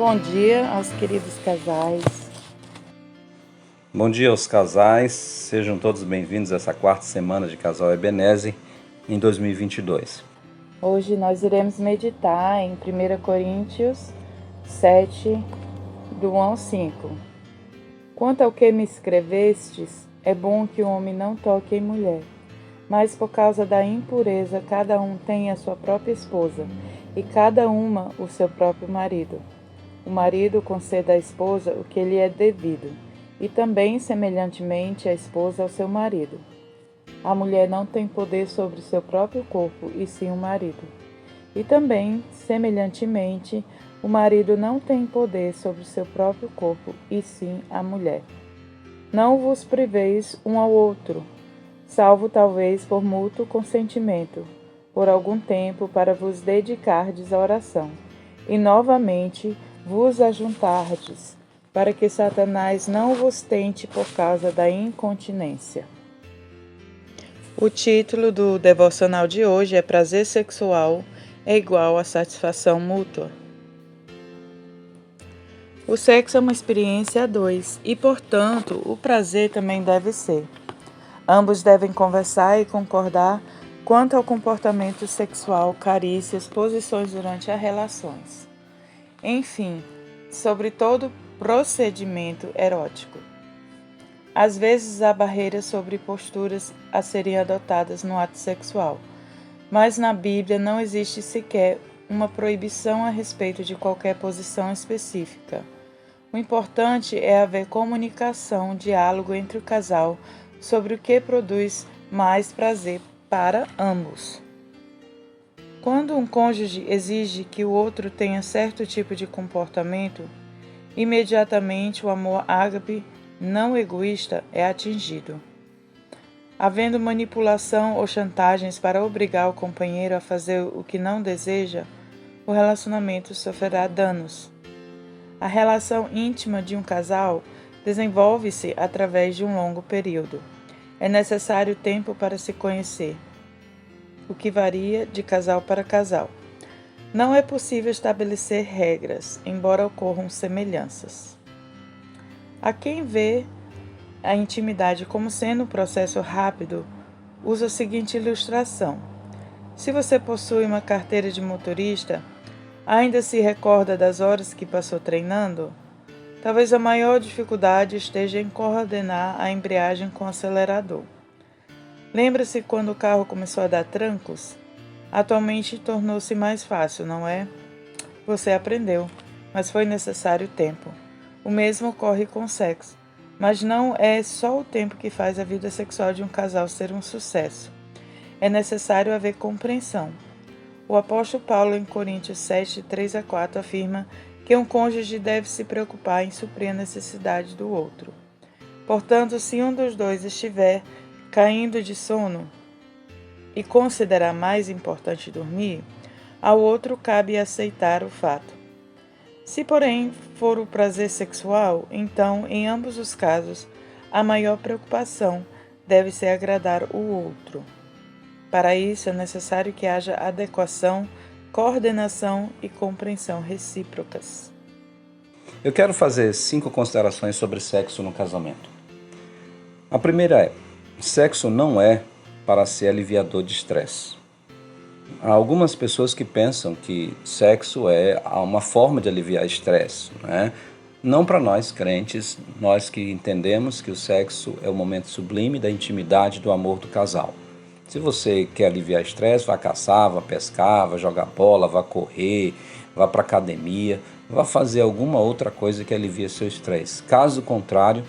Bom dia aos queridos casais. Bom dia aos casais, sejam todos bem-vindos a essa quarta semana de Casal Ebenezer em 2022. Hoje nós iremos meditar em 1 Coríntios 7, do 1 ao 5. Quanto ao que me escrevestes, é bom que o homem não toque em mulher, mas por causa da impureza cada um tem a sua própria esposa, e cada uma o seu próprio marido. O marido conceda à esposa o que lhe é devido, e também, semelhantemente, a esposa ao seu marido. A mulher não tem poder sobre o seu próprio corpo, e sim o marido. E também, semelhantemente, o marido não tem poder sobre o seu próprio corpo, e sim a mulher. Não vos priveis um ao outro, salvo talvez por mútuo consentimento, por algum tempo para vos dedicardes à oração, e novamente vos ajuntardes, para que Satanás não vos tente por causa da incontinência. O título do devocional de hoje é Prazer Sexual é igual a satisfação mútua. O sexo é uma experiência a dois e, portanto, o prazer também deve ser. Ambos devem conversar e concordar quanto ao comportamento sexual, carícias, posições durante as relações. Enfim, sobre todo procedimento erótico. Às vezes há barreiras sobre posturas a serem adotadas no ato sexual, mas na Bíblia não existe sequer uma proibição a respeito de qualquer posição específica. O importante é haver comunicação, diálogo entre o casal sobre o que produz mais prazer para ambos. Quando um cônjuge exige que o outro tenha certo tipo de comportamento, imediatamente o amor ágape não egoísta é atingido. Havendo manipulação ou chantagens para obrigar o companheiro a fazer o que não deseja, o relacionamento sofrerá danos. A relação íntima de um casal desenvolve-se através de um longo período. É necessário tempo para se conhecer, o que varia de casal para casal. Não é possível estabelecer regras, embora ocorram semelhanças. Há quem vê a intimidade como sendo um processo rápido, usa a seguinte ilustração. Se você possui uma carteira de motorista, ainda se recorda das horas que passou treinando? Talvez a maior dificuldade esteja em coordenar a embreagem com o acelerador. Lembra-se quando o carro começou a dar trancos? Atualmente tornou-se mais fácil, não é? Você aprendeu, mas foi necessário tempo. O mesmo ocorre com o sexo, mas não é só o tempo que faz a vida sexual de um casal ser um sucesso. É necessário haver compreensão. O apóstolo Paulo, em Coríntios 7, 3 a 4, afirma que um cônjuge deve se preocupar em suprir a necessidade do outro. Portanto, se um dos dois estiver caindo de sono e considerar mais importante dormir, ao outro cabe aceitar o fato. Se, porém, for o prazer sexual, então, em ambos os casos, a maior preocupação deve ser agradar o outro. Para isso, é necessário que haja adequação, coordenação e compreensão recíprocas. Eu quero fazer 5 considerações sobre sexo no casamento. A primeira é: sexo não é para ser aliviador de estresse. Há algumas pessoas que pensam que sexo é uma forma de aliviar estresse, né? Não para nós crentes, nós que entendemos que o sexo é o momento sublime da intimidade do amor do casal. Se você quer aliviar estresse, vá caçar, vá pescar, vá jogar bola, vá correr, vá para academia, vá fazer alguma outra coisa que alivie seu estresse. Caso contrário,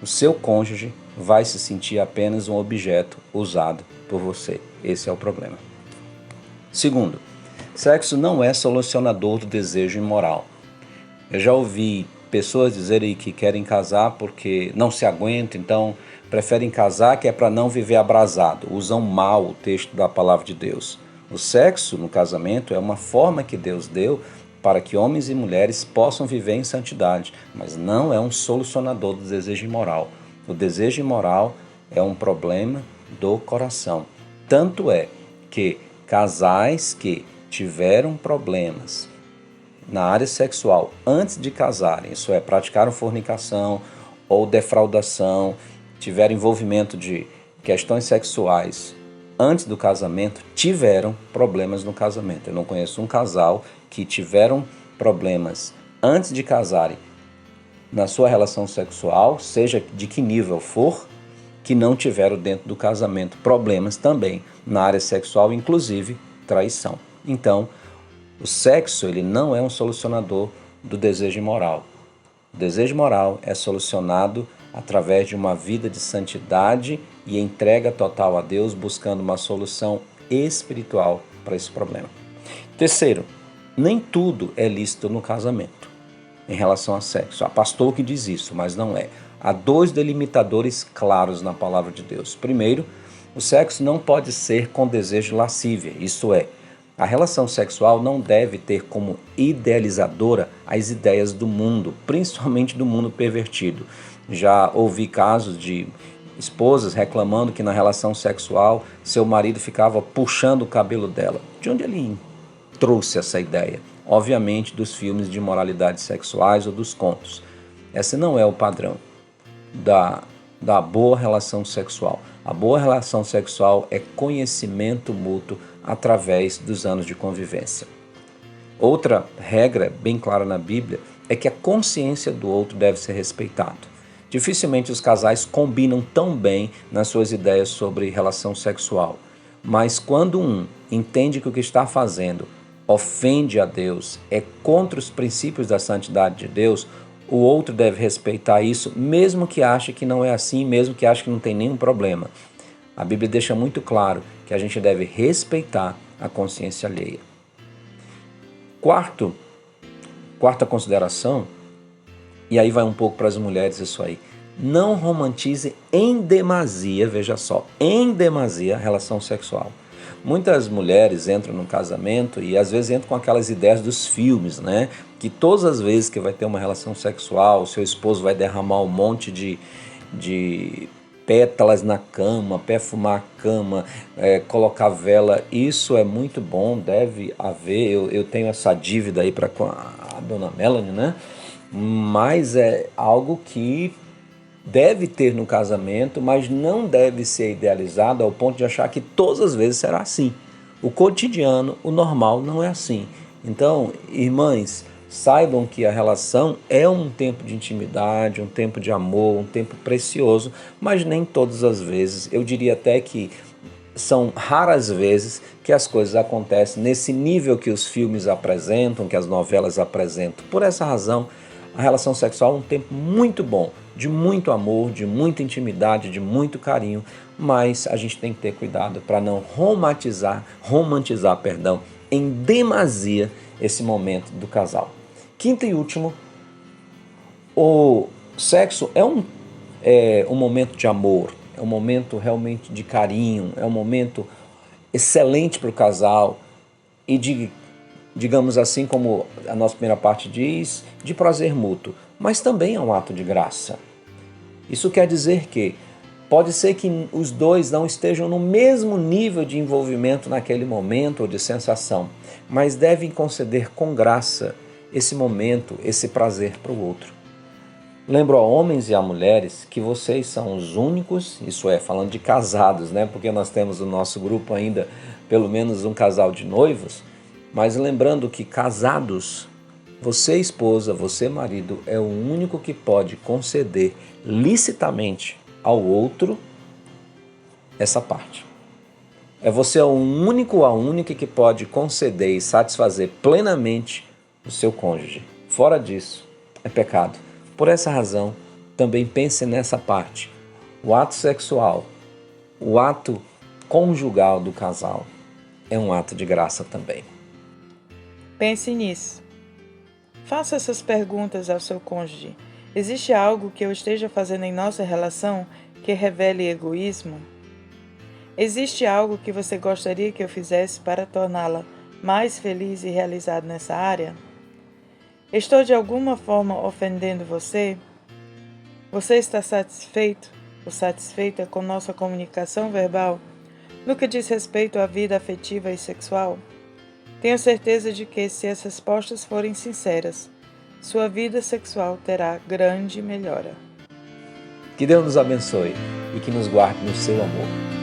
o seu cônjuge vai se sentir apenas um objeto usado por você. Esse é o problema. Segundo, sexo não é solucionador do desejo imoral. Eu já ouvi pessoas dizerem que querem casar porque não se aguentam, então preferem casar que é para não viver abrasado. Usam mal o texto da palavra de Deus. O sexo no casamento é uma forma que Deus deu para que homens e mulheres possam viver em santidade, mas não é um solucionador do desejo imoral. O desejo imoral é um problema do coração. Tanto é que casais que tiveram problemas na área sexual antes de casarem, isso é, praticaram fornicação ou defraudação, tiveram envolvimento de questões sexuais antes do casamento, tiveram problemas no casamento. Eu não conheço um casal que tiveram problemas antes de casarem na sua relação sexual, seja de que nível for, que não tiveram dentro do casamento problemas também na área sexual, inclusive traição. Então, o sexo ele não é um solucionador do desejo moral. O desejo moral é solucionado através de uma vida de santidade e entrega total a Deus, buscando uma solução espiritual para esse problema. Terceiro, nem tudo é lícito no casamento em relação a sexo. Há pastor que diz isso, mas não é. Há dois delimitadores claros na palavra de Deus. Primeiro, o sexo não pode ser com desejo lascívia, isto é, a relação sexual não deve ter como idealizadora as ideias do mundo, principalmente do mundo pervertido. Já ouvi casos de esposas reclamando que na relação sexual seu marido ficava puxando o cabelo dela. De onde ele trouxe essa ideia? Obviamente dos filmes de moralidades sexuais ou dos contos. Esse não é o padrão da boa relação sexual. A boa relação sexual é conhecimento mútuo através dos anos de convivência. Outra regra bem clara na Bíblia é que a consciência do outro deve ser respeitada. Dificilmente os casais combinam tão bem nas suas ideias sobre relação sexual, mas quando um entende que o que está fazendo ofende a Deus, é contra os princípios da santidade de Deus, o outro deve respeitar isso, mesmo que ache que não é assim, mesmo que ache que não tem nenhum problema. A Bíblia deixa muito claro que a gente deve respeitar a consciência alheia. Quarta consideração, e aí vai um pouco para as mulheres isso aí. Não romantize em demasia, veja só, em demasia a relação sexual. Muitas mulheres entram no casamento e às vezes entram com aquelas ideias dos filmes, né? Que todas as vezes que vai ter uma relação sexual, o seu esposo vai derramar um monte de pétalas na cama, perfumar a cama, colocar vela. Isso é muito bom, deve haver. Eu tenho essa dívida aí com a dona Melanie, né? Mas é algo que deve ter no casamento, mas não deve ser idealizado ao ponto de achar que todas as vezes será assim. O cotidiano, o normal, não é assim. Então, irmãs, saibam que a relação é um tempo de intimidade, um tempo de amor, um tempo precioso, mas nem todas as vezes. Eu diria até que são raras vezes que as coisas acontecem nesse nível que os filmes apresentam, que as novelas apresentam. Por essa razão, a relação sexual é um tempo muito bom, de muito amor, de muita intimidade, de muito carinho, mas a gente tem que ter cuidado para não romantizar em demasia esse momento do casal. Quinto e último, o sexo é um momento de amor, é um momento realmente de carinho, é um momento excelente para o casal e digamos assim, como a nossa primeira parte diz, de prazer mútuo, mas também é um ato de graça. Isso quer dizer que pode ser que os dois não estejam no mesmo nível de envolvimento naquele momento ou de sensação, mas devem conceder com graça esse momento, esse prazer para o outro. Lembro a homens e a mulheres que vocês são os únicos, isso é, falando de casados, né? Porque nós temos no nosso grupo ainda pelo menos um casal de noivos, mas lembrando que casados, você esposa, você marido, é o único que pode conceder licitamente ao outro essa parte. É você o único ou a única que pode conceder e satisfazer plenamente o seu cônjuge. Fora disso, é pecado. Por essa razão, também pense nessa parte. O ato sexual, o ato conjugal do casal é um ato de graça também. Pense nisso. Faça essas perguntas ao seu cônjuge. Existe algo que eu esteja fazendo em nossa relação que revele egoísmo? Existe algo que você gostaria que eu fizesse para torná-la mais feliz e realizada nessa área? Estou de alguma forma ofendendo você? Você está satisfeito ou satisfeita com nossa comunicação verbal no que diz respeito à vida afetiva e sexual? Tenho certeza de que, se as respostas forem sinceras, sua vida sexual terá grande melhora. Que Deus nos abençoe e que nos guarde no seu amor.